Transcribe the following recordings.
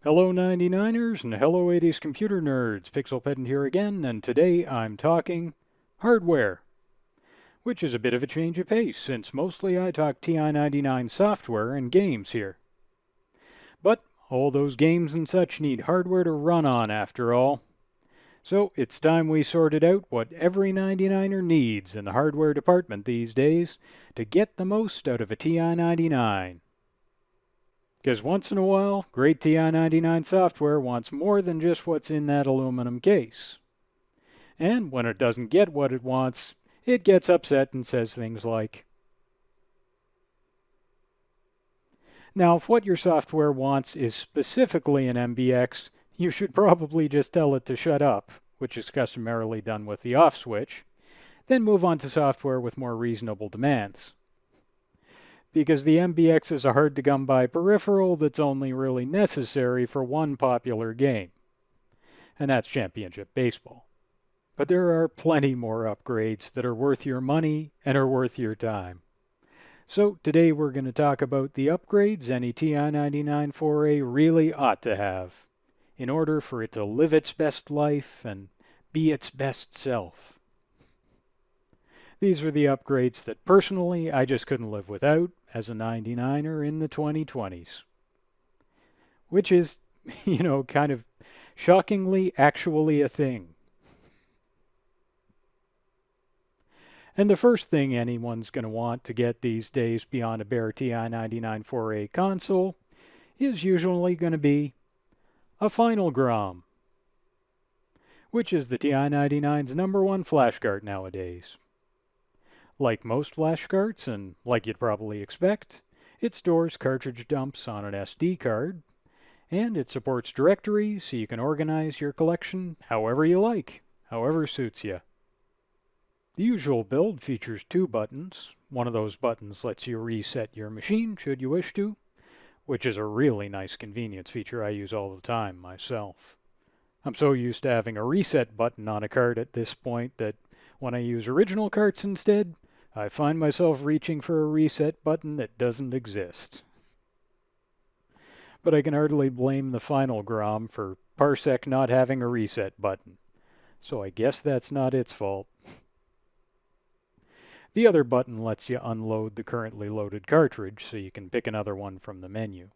Hello 99ers and hello 80s computer nerds, Pixel Pedant here again, and today I'm talking hardware, which is a bit of a change of pace since mostly I talk TI-99 software and games here. But all those games and such need hardware to run on after all. So it's time we sorted out what every 99er needs in the hardware department these days to get the most out of a TI-99. Because once in a while, great TI-99 software wants more than just what's in that aluminum case. And when it doesn't get what it wants, it gets upset and says things like, now if what your software wants is specifically an MBX, you should probably just tell it to shut up, which is customarily done with the off switch, then move on to software with more reasonable demands. Because the MBX is a hard-to-come-by peripheral that's only really necessary for one popular game, and that's championship baseball. But there are plenty more upgrades that are worth your money and are worth your time. So today we're going to talk about the upgrades any TI-99 4A really ought to have in order for it to live its best life and be its best self. These are the upgrades that personally I just couldn't live without as a 99er in the 2020s. Which is, kind of shockingly actually a thing. And the first thing anyone's going to want to get these days beyond a bare TI-99 4A console is usually going to be a Final Grom, which is the TI-99's #1 flash cart nowadays. Like most flash carts, and like you'd probably expect, it stores cartridge dumps on an SD card, and it supports directories so you can organize your collection however you like, however suits you. The usual build features 2 buttons. One of those buttons lets you reset your machine should you wish to, which is a really nice convenience feature I use all the time myself. I'm so used to having a reset button on a cart at this point that when I use original carts instead, I find myself reaching for a reset button that doesn't exist. But I can hardly blame the Final Grom for Parsec not having a reset button, so I guess that's not its fault. The other button lets you unload the currently loaded cartridge so you can pick another one from the menu.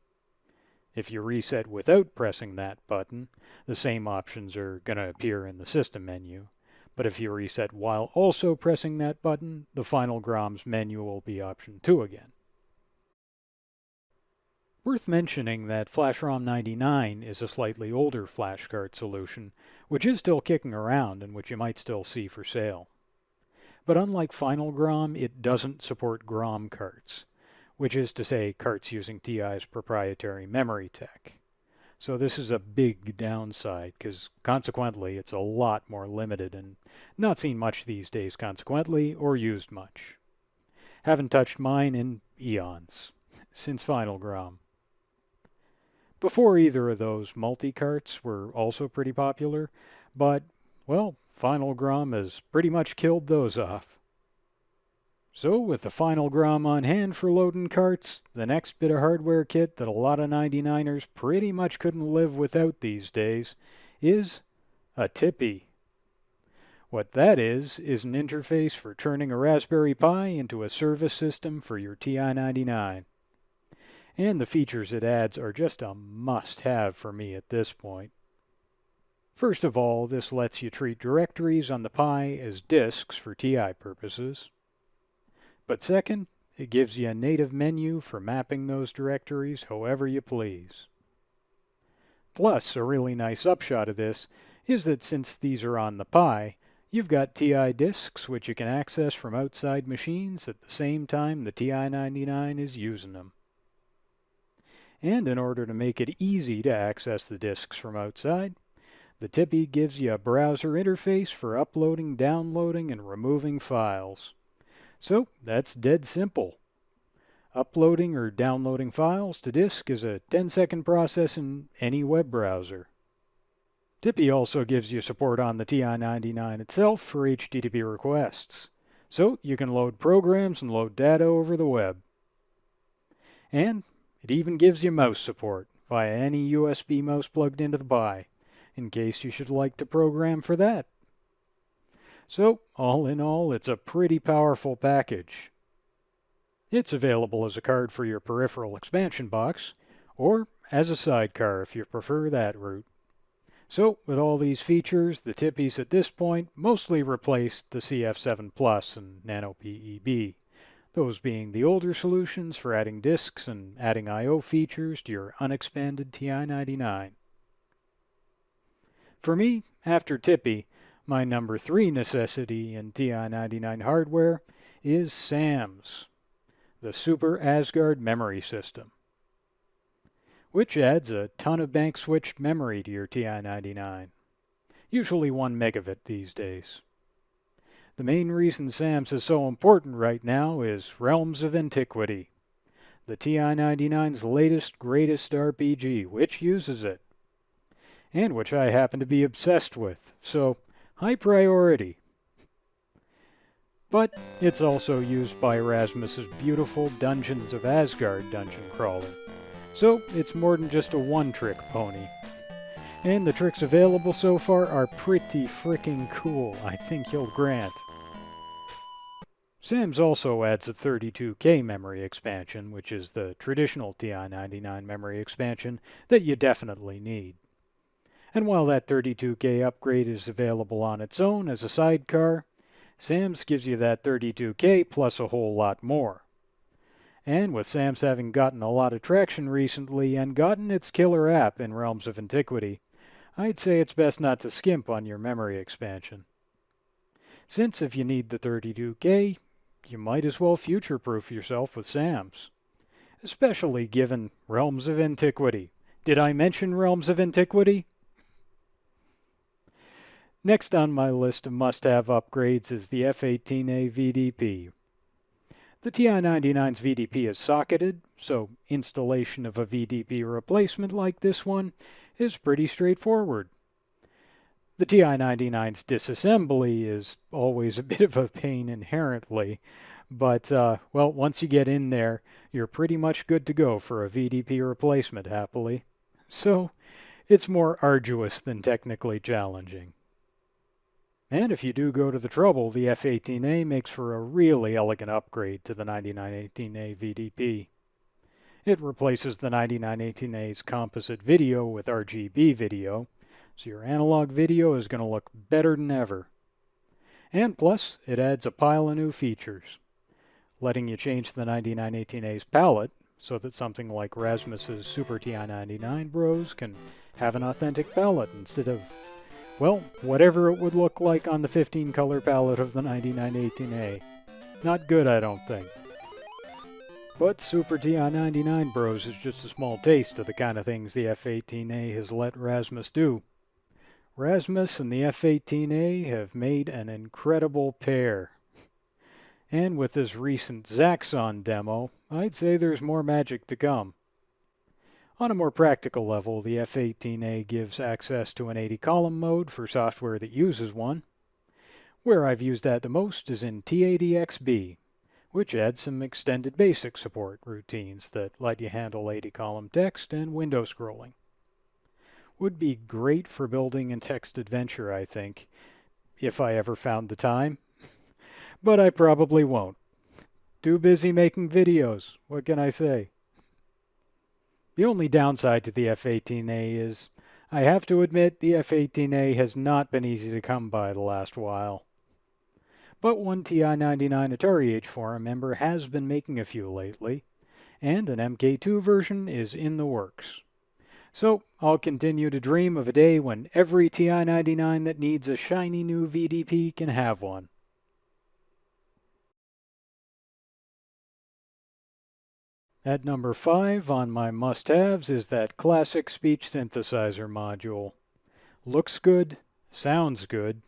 If you reset without pressing that button, the same options are going to appear in the system menu. But if you reset while also pressing that button, the Final Grom's menu will be option 2 again. Worth mentioning that FlashROM 99 is a slightly older flash cart solution, which is still kicking around and which you might still see for sale. But unlike Final Grom, it doesn't support Grom carts, which is to say carts using TI's proprietary memory tech. So this is a big downside, because consequently it's a lot more limited and not seen much these days consequently, or used much. Haven't touched mine in eons, since Final Grom. Before either of those, multi-carts were also pretty popular, but, well, Final Grom has pretty much killed those off. So, with the Final Grom on hand for loading carts, the next bit of hardware kit that a lot of 99ers pretty much couldn't live without these days is a Tippy. What that is an interface for turning a Raspberry Pi into a service system for your TI-99. And the features it adds are just a must-have for me at this point. First of all, this lets you treat directories on the Pi as disks for TI purposes. But second, it gives you a native menu for mapping those directories however you please. Plus, a really nice upshot of this is that since these are on the Pi, you've got TI disks which you can access from outside machines at the same time the TI-99 is using them. And in order to make it easy to access the disks from outside, the Tippy gives you a browser interface for uploading, downloading, and removing files. So that's dead simple. Uploading or downloading files to disk is a 10-second process in any web browser. Tippy also gives you support on the TI-99 itself for HTTP requests, so you can load programs and load data over the web. And it even gives you mouse support via any USB mouse plugged into the BI, in case you should like to program for that. So, all in all, it's a pretty powerful package. It's available as a card for your peripheral expansion box, or as a sidecar if you prefer that route. So, with all these features, the Tippies at this point mostly replaced the CF7 Plus and Nano PEB, those being the older solutions for adding disks and adding I/O features to your unexpanded TI-99. For me, after Tippy, my number 3 necessity in TI-99 hardware is SAMS, the Super Asgard Memory System, which adds a ton of bank-switched memory to your TI-99, usually 1 megabit these days. The main reason SAMS is so important right now is Realms of Antiquity, the TI-99's latest, greatest RPG, which uses it, and which I happen to be obsessed with, so high priority. But it's also used by Rasmus's beautiful Dungeons of Asgard dungeon crawler, so it's more than just a one-trick pony. And the tricks available so far are pretty frickin' cool, I think you'll grant. SAMS also adds a 32K memory expansion, which is the traditional TI-99 memory expansion that you definitely need. And while that 32K upgrade is available on its own as a sidecar, SAMS gives you that 32K plus a whole lot more. And with SAMS having gotten a lot of traction recently and gotten its killer app in Realms of Antiquity, I'd say it's best not to skimp on your memory expansion. Since if you need the 32K, you might as well future-proof yourself with SAMS. Especially given Realms of Antiquity. Did I mention Realms of Antiquity? Next on my list of must-have upgrades is the F18A VDP. The TI-99's VDP is socketed, so installation of a VDP replacement like this one is pretty straightforward. The TI-99's disassembly is always a bit of a pain inherently, but, well, once you get in there, you're pretty much good to go for a VDP replacement, happily. So, it's more arduous than technically challenging. And if you do go to the trouble, the F18A makes for a really elegant upgrade to the 9918A VDP. It replaces the 9918A's composite video with RGB video, so your analog video is going to look better than ever. And plus, it adds a pile of new features, letting you change the 9918A's palette so that something like Rasmus's Super TI-99 Bros can have an authentic palette instead of, well, whatever it would look like on the 15-color palette of the 9918A. Not good, I don't think. But Super TI-99 Bros is just a small taste of the kind of things the F18A has let Rasmus do. Rasmus and the F18A have made an incredible pair. And with this recent Zaxxon demo, I'd say there's more magic to come. On a more practical level, the F18A gives access to an 80-column mode for software that uses one. Where I've used that the most is in T80XB, which adds some extended basic support routines that let you handle 80-column text and window scrolling. Would be great for building a text adventure, I think, if I ever found the time. But I probably won't. Too busy making videos, what can I say? The only downside to the F18A is, I have to admit, the F18A has not been easy to come by the last while. But one TI-99 Atari Age forum member has been making a few lately, and an MK2 version is in the works. So I'll continue to dream of a day when every TI-99 that needs a shiny new VDP can have one. At number 5 on my must-haves is that classic speech synthesizer module. Looks good, sounds good,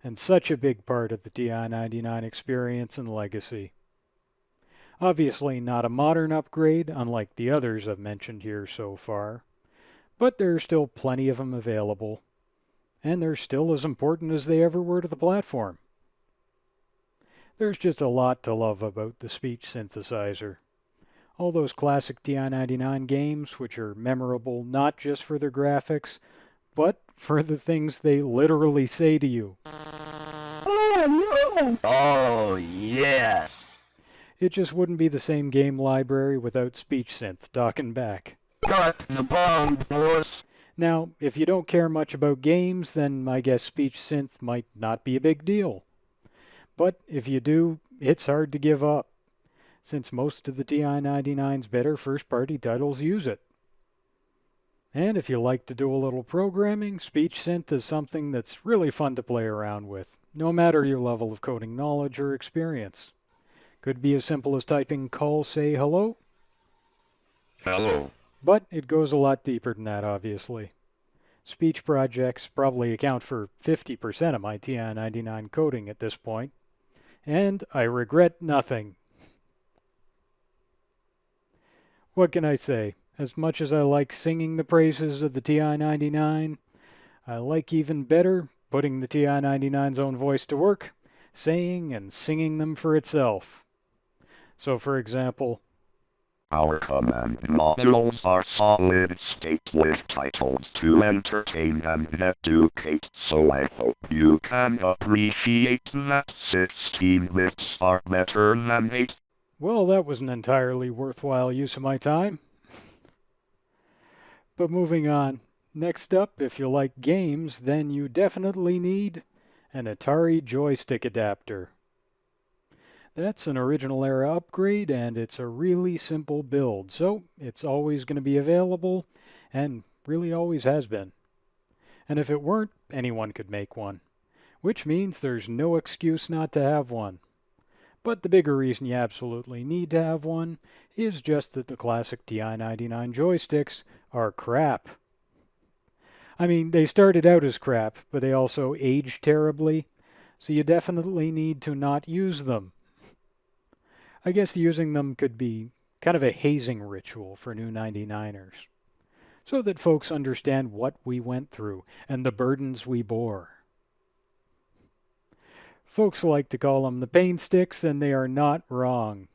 and such a big part of the TI-99 experience and legacy. Obviously not a modern upgrade, unlike the others I've mentioned here so far, but there are still plenty of them available, and they're still as important as they ever were to the platform. There's just a lot to love about the speech synthesizer. All those classic TI-99 games which are memorable not just for their graphics, but for the things they literally say to you. Oh no! Oh yes! It just wouldn't be the same game library without speech synth talking back. Got the bomb, boss! Now, if you don't care much about games, then I guess speech synth might not be a big deal. But if you do, it's hard to give up, since most of the TI-99's better first-party titles use it. And if you like to do a little programming, speech synth is something that's really fun to play around with, no matter your level of coding knowledge or experience. Could be as simple as typing call say hello. Hello. But it goes a lot deeper than that, obviously. Speech projects probably account for 50% of my TI-99 coding at this point, and I regret nothing. What can I say? As much as I like singing the praises of the TI-99, I like even better putting the TI-99's own voice to work, saying and singing them for itself. So for example, our command modules are solid state with titles to entertain and educate, so I hope you can appreciate that 16 bits are better than 8. Well, that was an entirely worthwhile use of my time. But moving on, next up, if you like games, then you definitely need an Atari joystick adapter. That's an original era upgrade, and it's a really simple build, so it's always going to be available, and really always has been. And if it weren't, anyone could make one, which means there's no excuse not to have one. But the bigger reason you absolutely need to have one is just that the classic TI-99 joysticks are crap. I mean, they started out as crap, but they also aged terribly, so you definitely need to not use them. I guess using them could be kind of a hazing ritual for new 99ers, so that folks understand what we went through and the burdens we bore. Folks like to call them the pain sticks, and they are not wrong.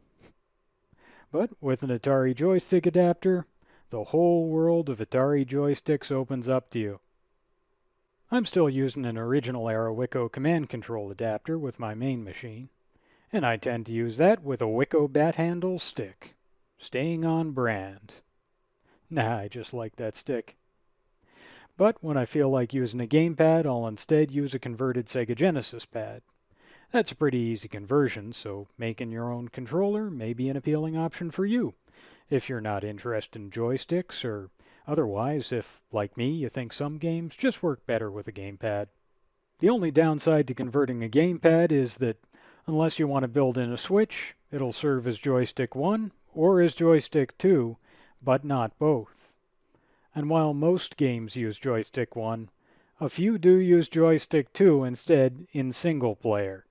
But with an Atari joystick adapter, the whole world of Atari joysticks opens up to you. I'm still using an original era Wiko command control adapter with my main machine, and I tend to use that with a Wiko bat handle stick, staying on brand. Nah, I just like that stick. But when I feel like using a gamepad, I'll instead use a converted Sega Genesis pad. That's a pretty easy conversion, so making your own controller may be an appealing option for you, if you're not interested in joysticks, or otherwise if, like me, you think some games just work better with a gamepad. The only downside to converting a gamepad is that unless you want to build in a switch, it'll serve as joystick 1 or as joystick 2, but not both. And while most games use joystick 1, a few do use joystick 2 instead in single player,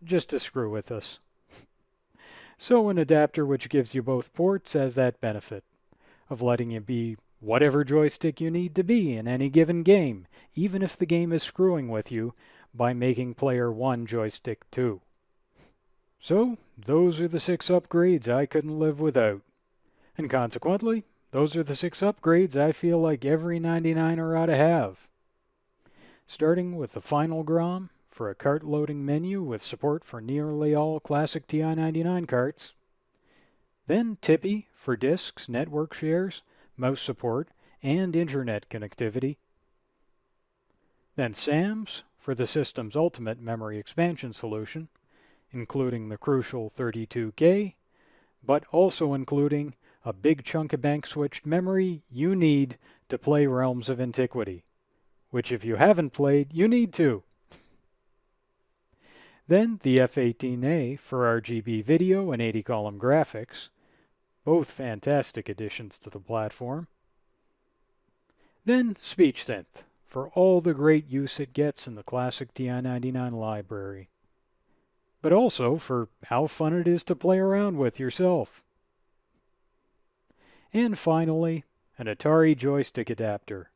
just to screw with us. So an adapter which gives you both ports has that benefit of letting you be whatever joystick you need to be in any given game, even if the game is screwing with you by making player 1 joystick 2. So those are the 6 upgrades I couldn't live without. And consequently, those are the 6 upgrades I feel like every 99er ought to have. Starting with the Final Grom for a cart loading menu with support for nearly all classic TI-99 carts. Then Tippy for disks, network shares, mouse support, and internet connectivity. Then SAMS for the system's ultimate memory expansion solution, including the crucial 32K, but also including a big chunk of bank switched memory you need to play Realms of Antiquity, which if you haven't played, you need to. Then the F18A for RGB video and 80-column graphics, both fantastic additions to the platform. Then Speech Synth for all the great use it gets in the classic TI-99 library, but also for how fun it is to play around with yourself. And finally, an Atari joystick adapter,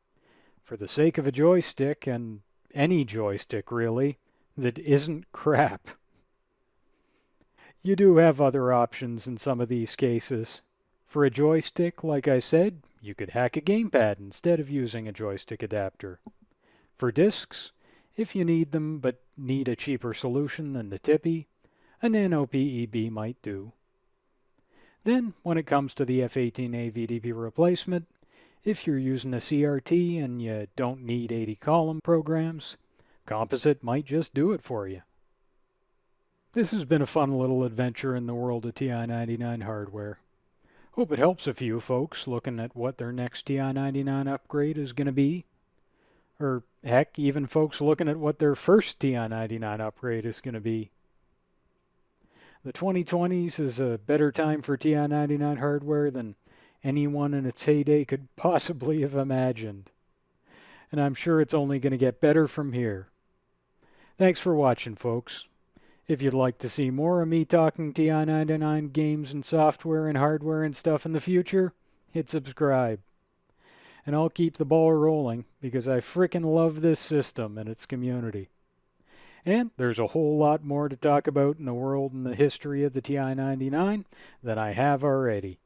for the sake of a joystick, and any joystick really, that isn't crap. You do have other options in some of these cases. For a joystick, like I said, you could hack a gamepad instead of using a joystick adapter. For discs, if you need them but need a cheaper solution than the Tippy, a nano PEB might do. Then, when it comes to the F18A VDP replacement, if you're using a CRT and you don't need 80 column programs, composite might just do it for you. This has been a fun little adventure in the world of TI-99 hardware. Hope it helps a few folks looking at what their next TI-99 upgrade is going to be. Or heck, even folks looking at what their first TI-99 upgrade is going to be. The 2020s is a better time for TI-99 hardware than anyone in its heyday could possibly have imagined. And I'm sure it's only going to get better from here. Thanks for watching, folks. If you'd like to see more of me talking TI-99 games and software and hardware and stuff in the future, hit subscribe. And I'll keep the ball rolling because I frickin' love this system and its community. And there's a whole lot more to talk about in the world and the history of the TI-99 than I have already.